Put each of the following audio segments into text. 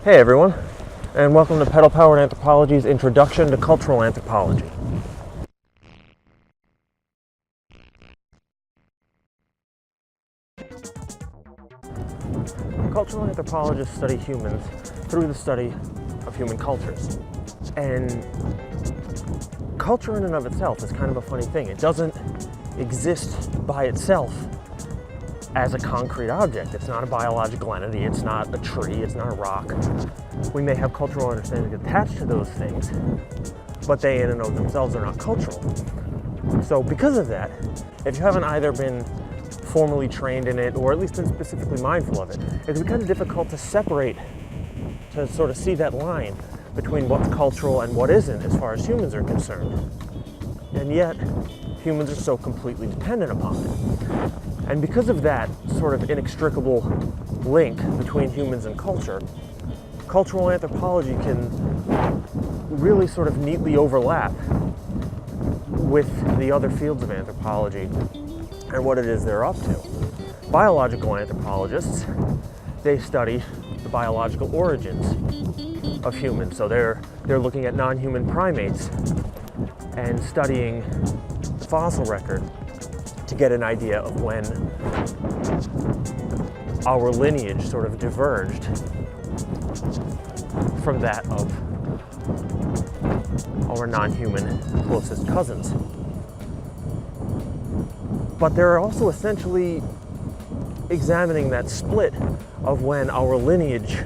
Hey everyone, and welcome to Pedal Powered Anthropology's Introduction to Cultural Anthropology. Cultural anthropologists study humans through the study of human cultures. And culture in and of itself is kind of a funny thing. It doesn't exist by itself as a concrete object. It's not a biological entity, it's not a tree, it's not a rock. We may have cultural understanding attached to those things, but they in and of themselves are not cultural. So because of that, if you haven't either been formally trained in it or at least been specifically mindful of it, it can be kind of difficult to separate, to sort of see that line between what's cultural and what isn't as far as humans are concerned. And yet, humans are so completely dependent upon it. And because of that sort of inextricable link between humans and culture, cultural anthropology can really sort of neatly overlap with the other fields of anthropology and what it is they're up to. Biological anthropologists, they study the biological origins of humans. So they're looking at non-human primates and studying the fossil record to get an idea of when our lineage sort of diverged from that of our non-human closest cousins. But they're also essentially examining that split of when our lineage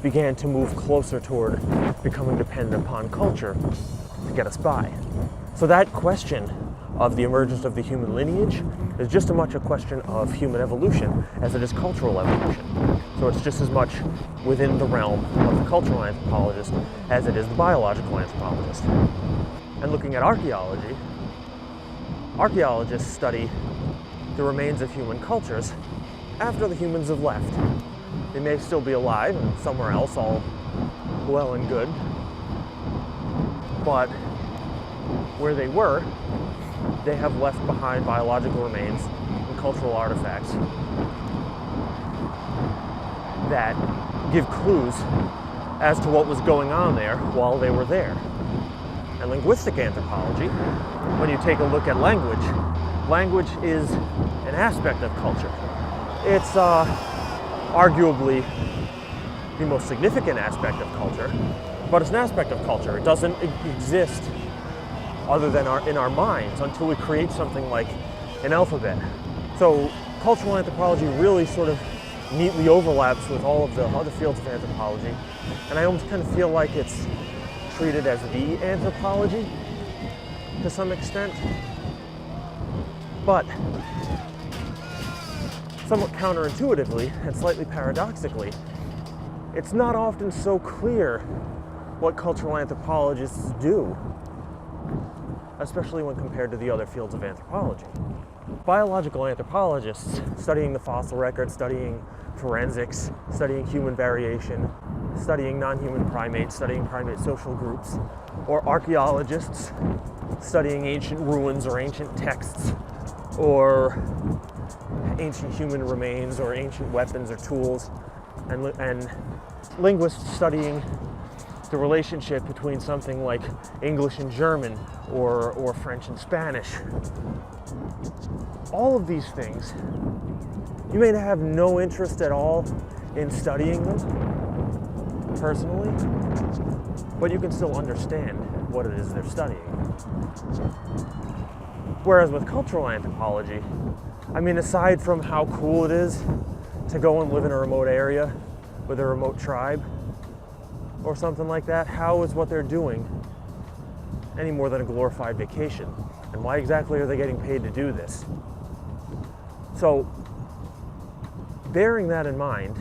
began to move closer toward becoming dependent upon culture to get us by. So that question of the emergence of the human lineage is just as much a question of human evolution as it is cultural evolution. So it's just as much within the realm of the cultural anthropologist as it is the biological anthropologist. And looking at archaeology, archaeologists study the remains of human cultures after the humans have left. They may still be alive and somewhere else, all well and good, but where they were, they have left behind biological remains and cultural artifacts that give clues as to what was going on there while they were there. And linguistic anthropology, when you take a look at language, language is an aspect of culture. It's arguably the most significant aspect of culture, but it's an aspect of culture. It doesn't exist other than in our minds until we create something like an alphabet. So cultural anthropology really sort of neatly overlaps with all of the other fields of anthropology, and I almost kind of feel like it's treated as the anthropology to some extent. But somewhat counterintuitively and slightly paradoxically, it's not often so clear what cultural anthropologists do, especially when compared to the other fields of anthropology. Biological anthropologists studying the fossil record, studying forensics, studying human variation, studying non-human primates, studying primate social groups, or archaeologists studying ancient ruins or ancient texts, or ancient human remains or ancient weapons or tools, and linguists studying the relationship between something like English and German or French and Spanish. All of these things, you may have no interest at all in studying them personally, but you can still understand what it is they're studying. Whereas with cultural anthropology, I mean, aside from how cool it is to go and live in a remote area with a remote tribe or something like that, how is what they're doing any more than a glorified vacation? And why exactly are they getting paid to do this? So, bearing that in mind,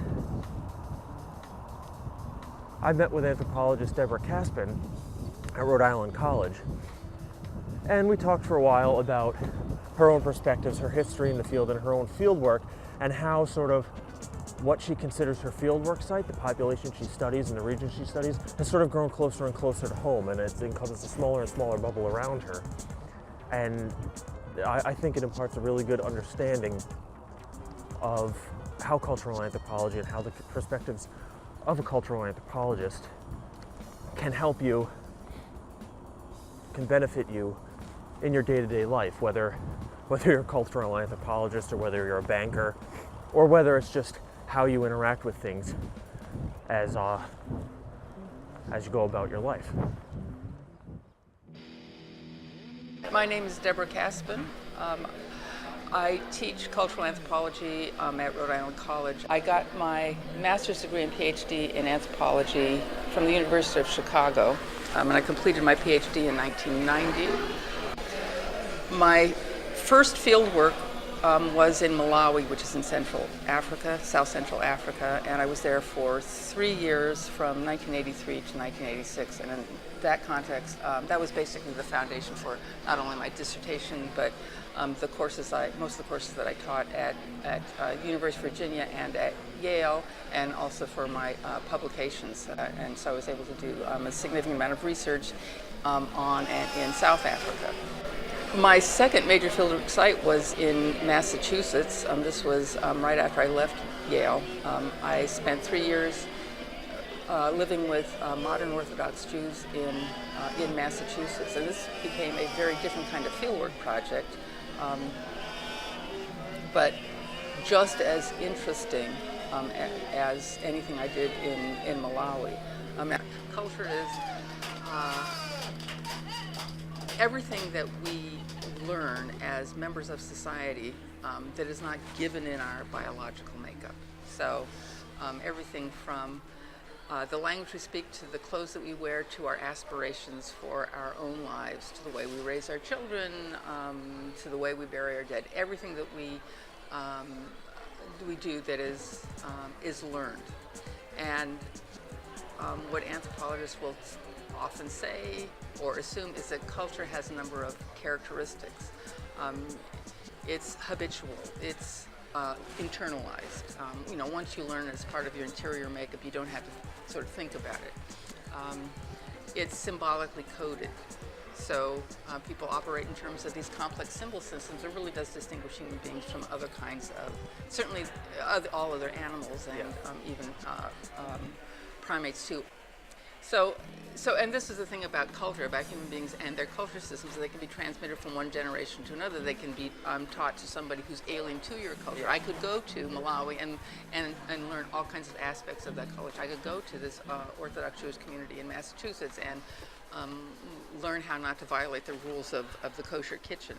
I met with anthropologist Debra Caspin at Rhode Island College, and we talked for a while about her own perspectives, her history in the field, and her own fieldwork, and how sort of what she considers her fieldwork site, the population she studies and the region she studies, has sort of grown closer and closer to home, and it's encompassed a smaller and smaller bubble around her. And I think it imparts a really good understanding of how cultural anthropology and how the perspectives of a cultural anthropologist can help you, can benefit you in your day-to-day life, whether you're a cultural anthropologist or whether you're a banker, or whether it's just how you interact with things as you go about your life. My name is Debra Caspin. I teach cultural anthropology at Rhode Island College. I got my master's degree and PhD in anthropology from the University of Chicago, and I completed my PhD in 1990. My first field work was in Malawi, which is in Central Africa, South Central Africa, and I was there for 3 years from 1983 to 1986. And in that context, that was basically the foundation for not only my dissertation, but most of the courses that I taught at University of Virginia and at Yale, and also for my publications. And so I was able to do a significant amount of research on and in South Africa. My second major fieldwork site was in Massachusetts. This was right after I left Yale. I spent 3 years living with modern Orthodox Jews in Massachusetts, and this became a very different kind of fieldwork project, but just as interesting as anything I did in Malawi. Culture is everything that we learn as members of society that is not given in our biological makeup. So everything from the language we speak, to the clothes that we wear, to our aspirations for our own lives, to the way we raise our children, to the way we bury our dead. Everything that we do that is learned. And what anthropologists will often say or assume is that culture has a number of characteristics. It's habitual, it's internalized. Once you learn it as part of your interior makeup, you don't have to sort of think about it. It's symbolically coded. So people operate in terms of these complex symbol systems. It really does distinguish human beings from other kinds of, certainly all other animals and even primates too. So, and this is the thing about culture, about human beings and their culture systems. They can be transmitted from one generation to another. They can be taught to somebody who's alien to your culture. I could go to Malawi and learn all kinds of aspects of that culture. I could go to this Orthodox Jewish community in Massachusetts and learn how not to violate the rules of the kosher kitchen,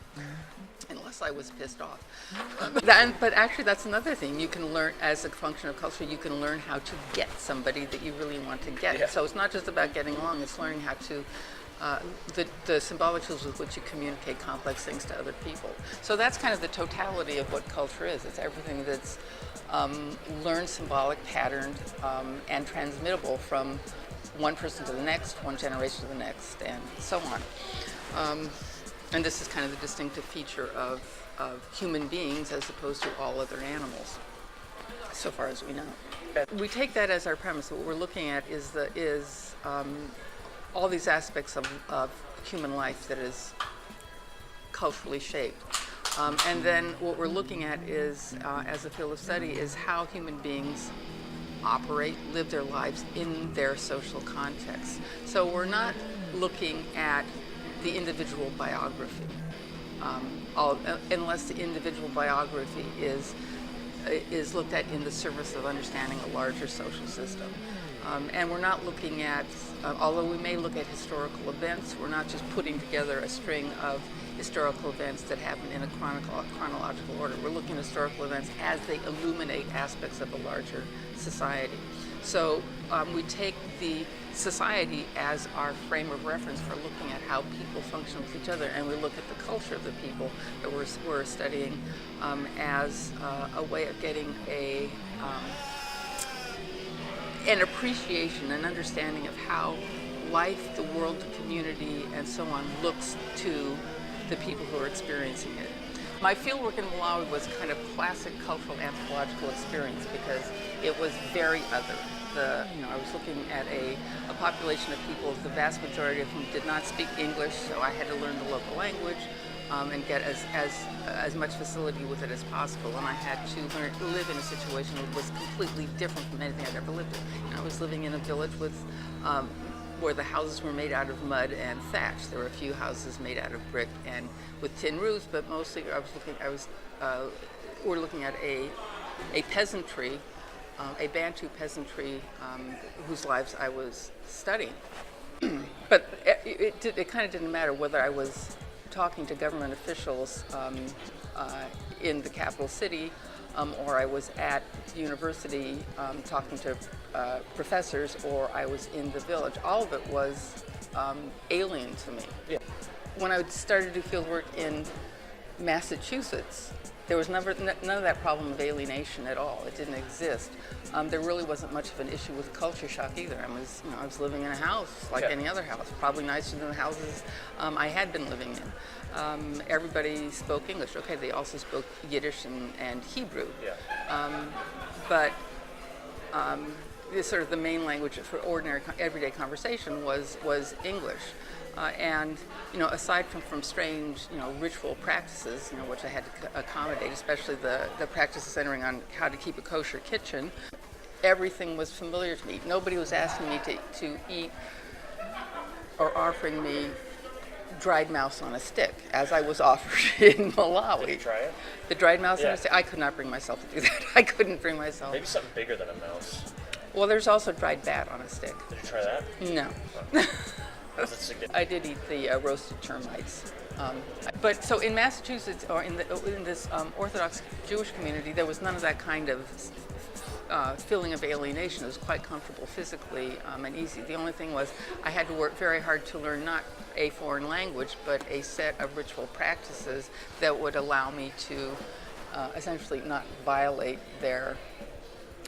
unless I was pissed off. But actually, that's another thing. You can learn, as a function of culture, you can learn how to get somebody that you really want to get. Yeah. So it's not just about getting along, it's learning how to, the symbolic tools with which you communicate complex things to other people. So that's kind of the totality of what culture is. It's everything that's learned, symbolic, patterned, and transmittable from one person to the next, one generation to the next, and so on. And this is kind of the distinctive feature of human beings as opposed to all other animals, so far as we know. We take that as our premise. What we're looking at is all these aspects of human life that is culturally shaped. And then what we're looking at is, as a field of study, is how human beings operate, live their lives in their social context. So we're not looking at the individual biography, unless the individual biography is looked at in the service of understanding a larger social system. And we're not looking at, although we may look at historical events, we're not just putting together a string of historical events that happen in a chronological order. We're looking at historical events as they illuminate aspects of a larger society. So we take the society as our frame of reference for looking at how people function with each other, and we look at the culture of the people that we're studying as a way of getting an appreciation, an understanding of how life, the world, the community, and so on looks to the people who are experiencing it. My fieldwork in Malawi was kind of classic cultural anthropological experience because it was very other. I was looking at a population of people, the vast majority of whom did not speak English, so I had to learn the local language. and get as much facility with it as possible. And I had to live in a situation that was completely different from anything I'd ever lived in. I was living in a village with where the houses were made out of mud and thatch. There were a few houses made out of brick and with tin roofs, but mostly we're looking at a peasantry, a Bantu peasantry whose lives I was studying. But it kind of didn't matter whether I was talking to government officials in the capital city or I was at university talking to professors, or I was in the village. All of it was alien to me. Yeah. When I started to do field work in Massachusetts, there was none of that problem of alienation at all. It didn't exist. There really wasn't much of an issue with culture shock either. I was living in a house like any other house, probably nicer than the houses I had been living in. Everybody spoke English. Okay, they also spoke Yiddish and Hebrew. Yeah. But sort of the main language for ordinary everyday conversation was English. And aside from strange ritual practices which I had to accommodate, especially the practices centering on how to keep a kosher kitchen, everything was familiar to me. Nobody was asking me to eat or offering me dried mouse on a stick, as I was offered in Malawi. Did you try it? The dried mouse on a stick? I could not bring myself to do that. I couldn't bring myself. Maybe something bigger than a mouse. Well, there's also dried bat on a stick. Did you try that? No. Was it significant? I did eat the roasted termites. But so in Massachusetts, or in this Orthodox Jewish community, there was none of that kind of feeling of alienation. It was quite comfortable physically and easy. The only thing was I had to work very hard to learn not a foreign language, but a set of ritual practices that would allow me to essentially not violate their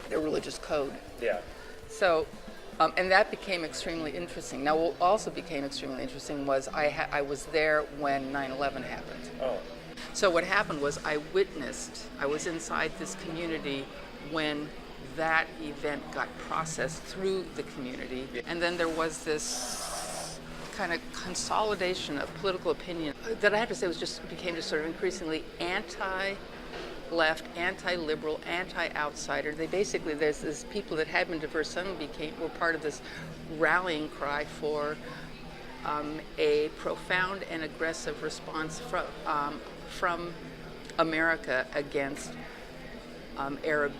religious code. Yeah. So, and that became extremely interesting. Now, what also became extremely interesting was I was there when 9/11 happened. Oh. So what happened was I was inside this community when that event got processed through the community. Yeah. And then there was this kind of consolidation of political opinion that I have to say became just sort of increasingly anti-left, anti-liberal, anti-outsider. There's this people that had been diverse suddenly were part of this rallying cry for a profound and aggressive response from America against Arab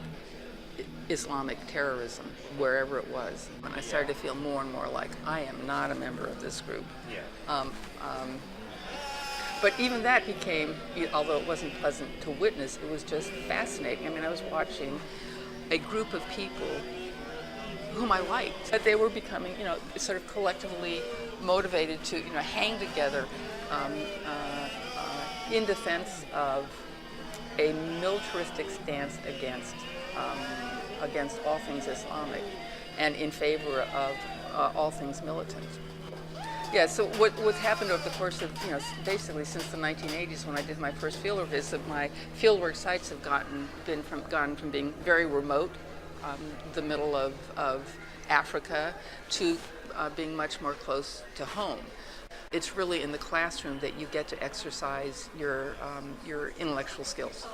Islamic terrorism, wherever it was. And I started to feel more and more like I am not a member of this group. Yeah. But even that became, although it wasn't pleasant to witness, it was just fascinating. I mean, I was watching a group of people whom I liked, but they were becoming, sort of collectively motivated to, hang together in defense of a militaristic stance against all things Islamic and in favor of all things militant. Yeah, so what's happened over the course of, basically since the 1980s when I did my first fieldwork visit, my fieldwork sites have gone from being very remote, the middle of Africa, to being much more close to home. It's really in the classroom that you get to exercise your intellectual skills.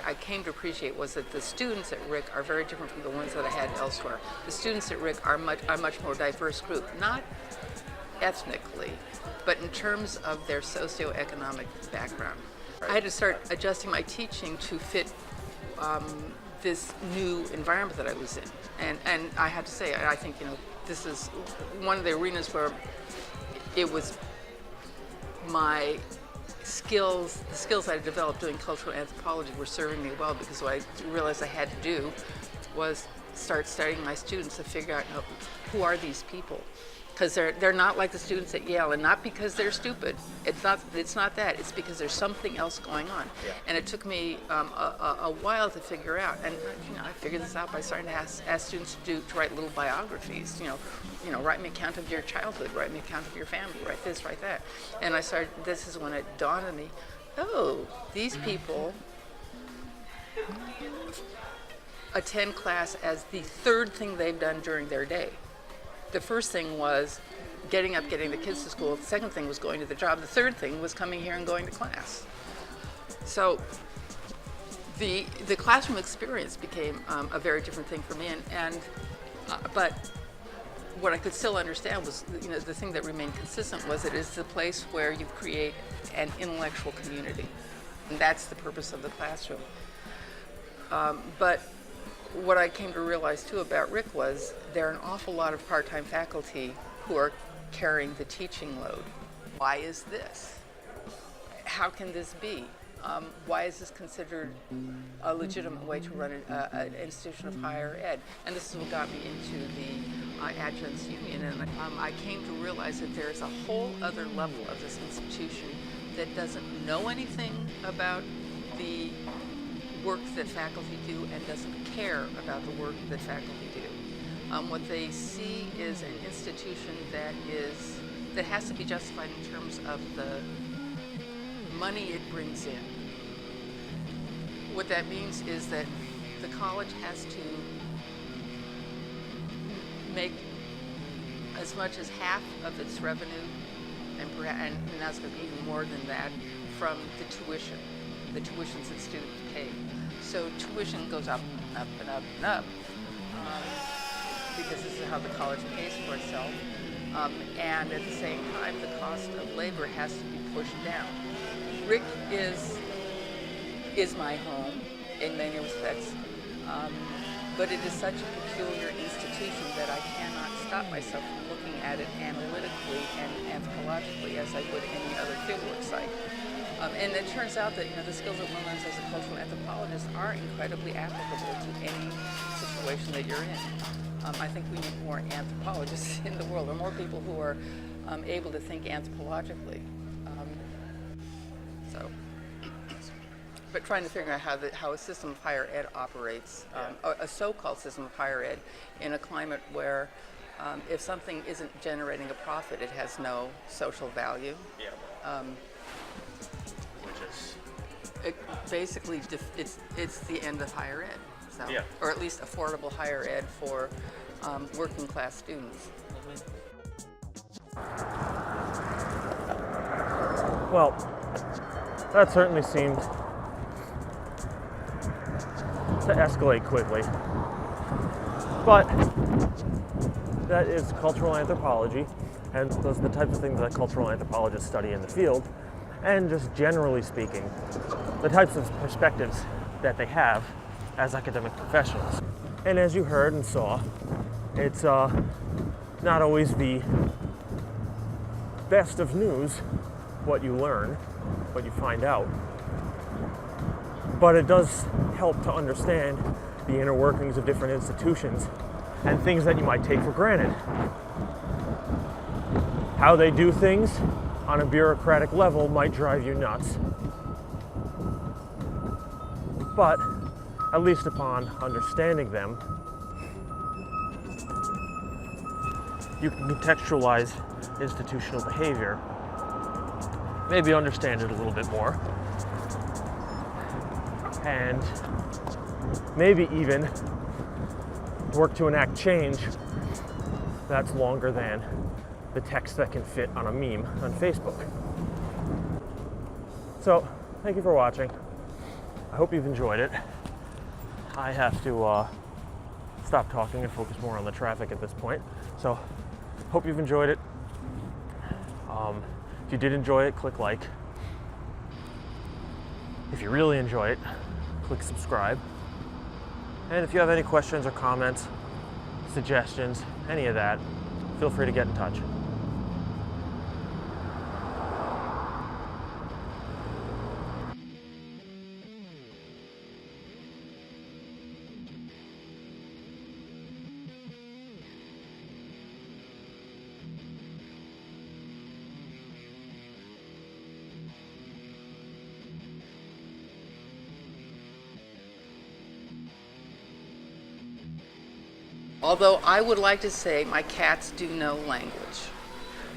I came to appreciate was that the students at RIC are very different from the ones that I had elsewhere. The students at RIC are a much more diverse group, not ethnically, but in terms of their socioeconomic background. I had to start adjusting my teaching to fit this new environment that I was in. And I have to say, I think, this is one of the arenas where it was my skills, the skills I developed doing cultural anthropology were serving me well, because what I realized I had to do was start studying my students to figure out who are these people. Because they're not like the students at Yale, and not because they're stupid. It's not that. It's because there's something else going on. Yeah. And it took me a while to figure out. And I figured this out by starting to ask students to write little biographies. Write me an account of your childhood. Write me an account of your family. Write this. Write that. And this is when it dawned on me. Oh, these people attend class as the third thing they've done during their day. The first thing was getting up, getting the kids to school. The second thing was going to the job. The third thing was coming here and going to class. So the classroom experience became a very different thing for me. But what I could still understand was, the thing that remained consistent was it is the place where you create an intellectual community. And that's the purpose of the classroom. But what I came to realize too about Rick was there are an awful lot of part-time faculty who are carrying the teaching load. Why is this? How can this be? Why is this considered a legitimate way to run an institution of higher ed? And this is what got me into the Adjuncts Union. And I came to realize that there's a whole other level of this institution that doesn't know anything about the work that faculty do and doesn't care about the work that faculty do. What they see is an institution that has to be justified in terms of the money it brings in. What that means is that the college has to make as much as half of its revenue, and that's going to be even more than that, from the tuitions that students pay. So tuition goes up and up and up and up, because this is how the college pays for itself. And at the same time, the cost of labor has to be pushed down. Rick is my home in many respects, but it is such a peculiar institution that I cannot stop myself from looking at it analytically and anthropologically as I would any other fieldwork site. And it turns out that the skills that one learns as a cultural anthropologist are incredibly applicable to any situation that you're in. I think we need more anthropologists in the world, or more people who are able to think anthropologically. But trying to figure out how a system of higher ed operates, a so-called system of higher ed, in a climate where if something isn't generating a profit, it has no social value. Yeah. Basically, it's the end of higher ed, so, yeah. Or at least affordable higher ed for working class students. Well, that certainly seemed to escalate quickly, but that is cultural anthropology, and those are the types of things that cultural anthropologists study in the field, and just generally speaking, the types of perspectives that they have as academic professionals. And as you heard and saw, it's not always the best of news what you learn, what you find out, but it does help to understand the inner workings of different institutions and things that you might take for granted. How they do things on a bureaucratic level might drive you nuts, but at least upon understanding them, you can contextualize institutional behavior, maybe understand it a little bit more, and maybe even work to enact change that's longer than the text that can fit on a meme on Facebook. So, thank you for watching. I hope you've enjoyed it. I have to stop talking and focus more on the traffic at this point. So, hope you've enjoyed it. If you did enjoy it, click like. If you really enjoy it, click subscribe. And if you have any questions or comments, suggestions, any of that, feel free to get in touch. Although I would like to say my cats do know language.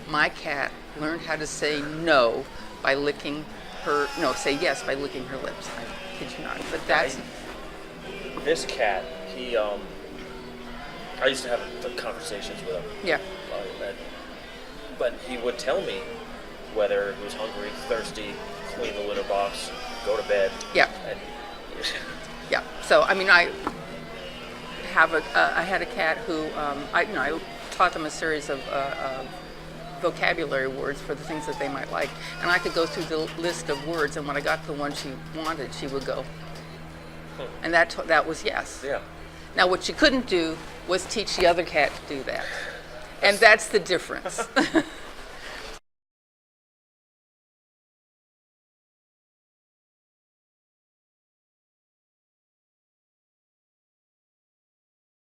My cat learned how to say no by licking her, no, say yes by licking her lips. I kid you not. But that's... This cat, he, I used to have conversations with him. Yeah. but he would tell me whether he was hungry, thirsty, clean the litter box, go to bed. Yeah. And Yeah. So I mean, I had a cat who I taught them a series of vocabulary words for the things that they might like, and I could go through the list of words, and when I got the one she wanted, she would go, and that was yes. yeah. Now what she couldn't do was teach the other cat to do that, and that's the difference.